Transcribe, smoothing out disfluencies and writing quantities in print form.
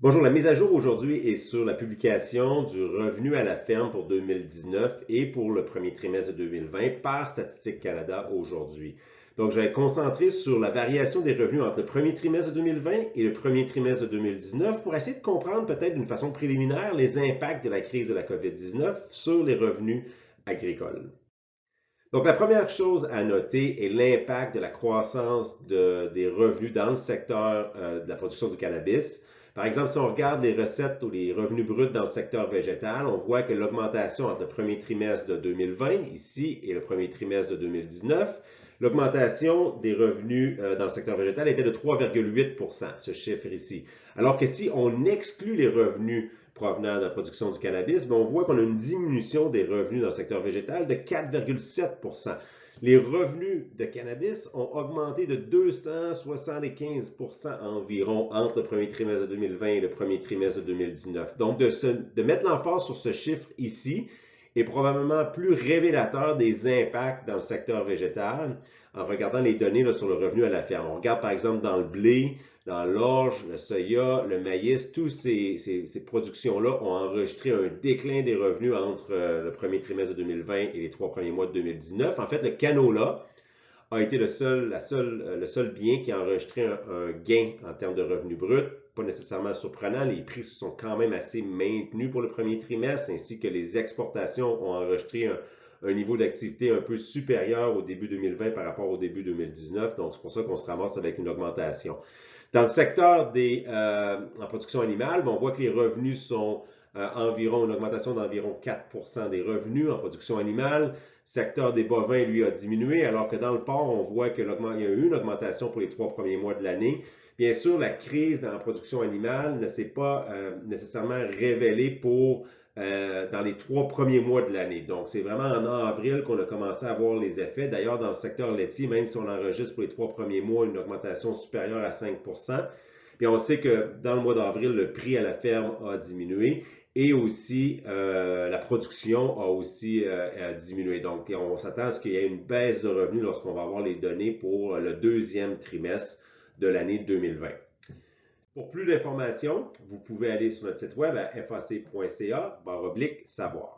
Bonjour, la mise à jour aujourd'hui est sur la publication du revenu à la ferme pour 2019 et pour le premier trimestre de 2020 par Statistique Canada aujourd'hui. Donc, je vais être concentré sur la variation des revenus entre le premier trimestre de 2020 et le premier trimestre de 2019 pour essayer de comprendre peut-être d'une façon préliminaire les impacts de la crise de la COVID-19 sur les revenus agricoles. Donc, la première chose à noter est l'impact de la croissance des revenus dans le secteur de la production du cannabis. Par exemple, si on regarde les recettes ou les revenus bruts dans le secteur végétal, on voit que l'augmentation entre le premier trimestre de 2020 ici et le premier trimestre de 2019, l'augmentation des revenus dans le secteur végétal était de 3,8 ce chiffre ici. Alors que si on exclut les revenus provenant de la production du cannabis, on voit qu'on a une diminution des revenus dans le secteur végétal de 4,7 Les revenus de cannabis ont augmenté de 275 environ entre le premier trimestre de 2020 et le premier trimestre de 2019. Donc, de mettre l'emphase sur ce chiffre ici est probablement plus révélateur des impacts dans le secteur végétal en regardant les données là, sur le revenu à la ferme. On regarde par exemple dans le blé, dans l'orge, le soya, le maïs, toutes ces productions-là ont enregistré un déclin des revenus entre le premier trimestre de 2020 et les 3 premiers mois de 2019. En fait, le canola a été le seul bien qui a enregistré un gain en termes de revenus bruts. Pas nécessairement surprenant, les prix se sont quand même assez maintenus pour le premier trimestre, ainsi que les exportations ont enregistré un niveau d'activité un peu supérieur au début 2020 par rapport au début 2019. Donc, c'est pour ça qu'on se ramasse avec une augmentation. Dans le secteur en production animale, on voit que les revenus sont environ une augmentation d'environ 4 des revenus en production animale. Le secteur des bovins, lui, a diminué, alors que dans le porc, on voit qu'il y a eu une augmentation pour les 3 premiers mois de l'année. Bien sûr, la crise dans la production animale ne s'est pas nécessairement révélée dans les 3 premiers mois de l'année. Donc, c'est vraiment en avril qu'on a commencé à voir les effets. D'ailleurs, dans le secteur laitier, même si on enregistre pour les 3 premiers mois une augmentation supérieure à 5 puis on sait que dans le mois d'avril, le prix à la ferme a diminué et aussi la production a aussi diminué. Donc, on s'attend à ce qu'il y ait une baisse de revenus lorsqu'on va avoir les données pour le deuxième trimestre de l'année 2020. Pour plus d'informations, vous pouvez aller sur notre site web à fac.ca/savoir.